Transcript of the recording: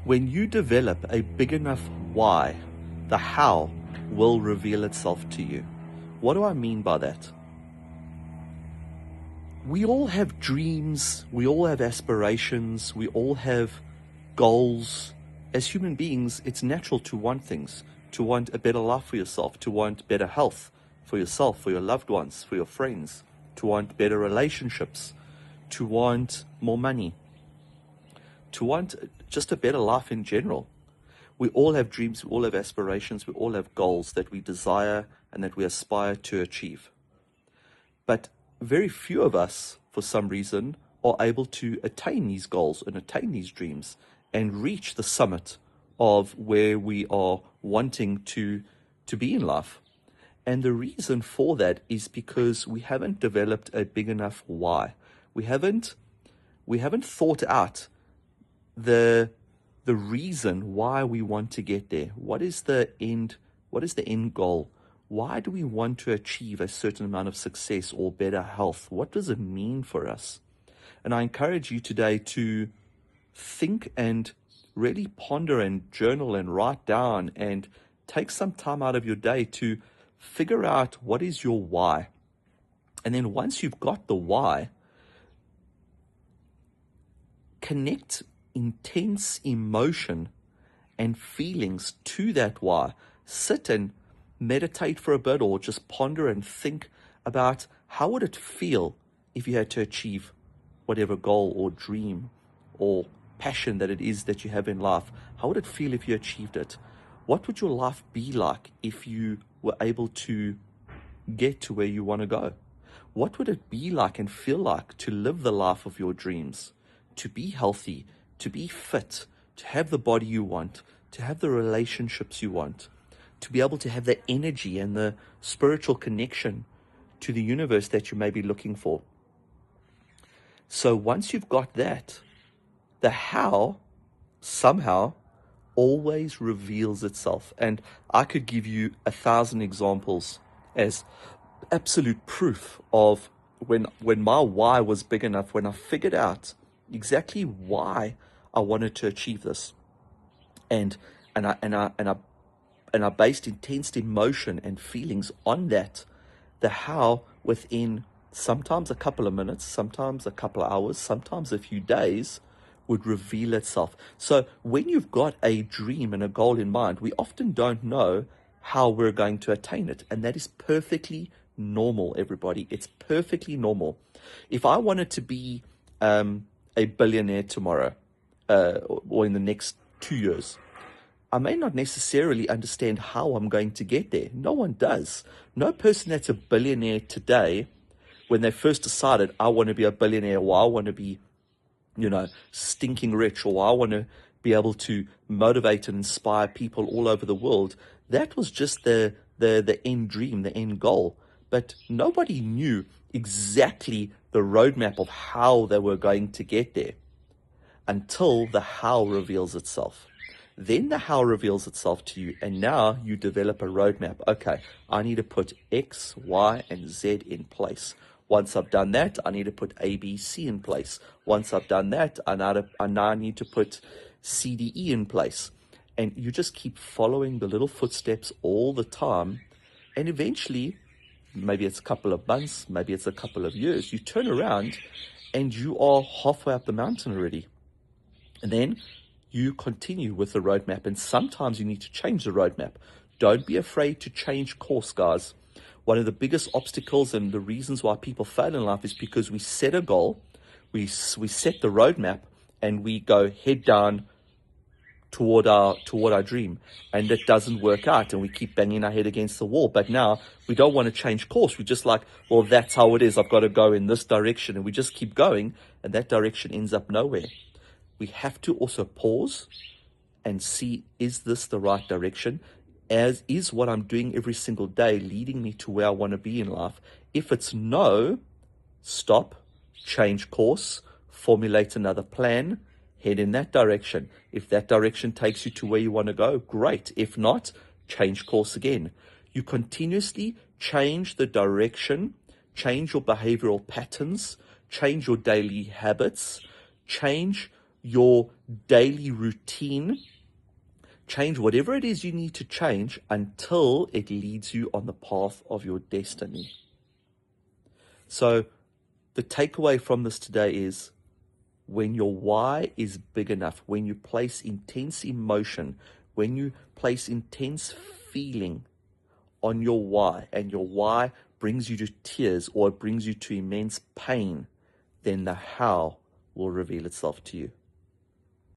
When you develop a big enough why, the how will reveal itself to you. What do I mean by that? We all have dreams, we all have aspirations, we all have goals. As human beings, it's natural to want things, to want a better life for yourself, to want better health for yourself, for your loved ones, for your friends, to want better relationships, to want more money, to want just a better life in general. We all have dreams, we all have aspirations, we all have goals that we desire and that we aspire to achieve. But very few of us, for some reason, are able to attain these goals and attain these dreams and reach the summit of where we are wanting to be in life. And the reason for that is because we haven't developed a big enough why. We haven't thought out the reason why we want to get there. What is the end goal? Why do we want to achieve a certain amount of success or better health? What does it mean for us? And I encourage you today to think and really ponder and journal and write down and take some time out of your day to figure out what is your why. And then once you've got the why, connect intense emotion and feelings to that why. Sit and meditate for a bit, or just ponder and think about how would it feel if you had to achieve whatever goal or dream or passion that it is that you have in life. How would it feel if you achieved it? What would your life be like if you were able to get to where you want to go? What would it be like and feel like to live the life of your dreams, to be healthy, to be fit, to have the body you want, to have the relationships you want, to be able to have the energy and the spiritual connection to the universe that you may be looking for? So once you've got that, the how somehow always reveals itself. And I could give you 1,000 examples as absolute proof of when my why was big enough, when I figured out exactly why I wanted to achieve this, and I based intense emotion and feelings on that. The how, within sometimes a couple of minutes, sometimes a couple of hours, sometimes a few days, would reveal itself. So when you've got a dream and a goal in mind, we often don't know how we're going to attain it. And that is perfectly normal, everybody. It's perfectly normal. If I wanted to be a billionaire tomorrow, or in the next 2 years, I may not necessarily understand how I'm going to get there. No one does. No person that's a billionaire today, when they first decided, I want to be a billionaire, or I want to be, stinking rich, or I want to be able to motivate and inspire people all over the world, that was just the end dream, the end goal. But nobody knew exactly the roadmap of how they were going to get there until the how reveals itself. Then the how reveals itself to you, and now you develop a roadmap. Okay, I need to put X, Y, and Z in place. Once I've done that, I need to put A, B, C in place. Once I've done that, I now need to put C, D, E in place. And you just keep following the little footsteps all the time. And eventually, maybe it's a couple of months, maybe it's a couple of years, you turn around and you are halfway up the mountain already. And then you continue with the roadmap. And sometimes you need to change the roadmap. Don't be afraid to change course, guys. One of the biggest obstacles and the reasons why people fail in life is because we set a goal, we set the roadmap, and we go head down toward our dream, and it doesn't work out, and we keep banging our head against the wall. But now we don't want to change course. We're just like, well, that's how it is. I've got to go in this direction, and we just keep going, and that direction ends up nowhere. We have to also pause and see, is this the right direction? As is what I'm doing every single day leading me to where I want to be in life? If it's no, stop, change course, formulate another plan, head in that direction. If that direction takes you to where you want to go, great. If not, change course again. You continuously change the direction, change your behavioral patterns, change your daily habits, change your daily routine, change whatever it is you need to change until it leads you on the path of your destiny. So the takeaway from this today is, when your why is big enough, when you place intense emotion, when you place intense feeling on your why, and your why brings you to tears or it brings you to immense pain, then the how will reveal itself to you.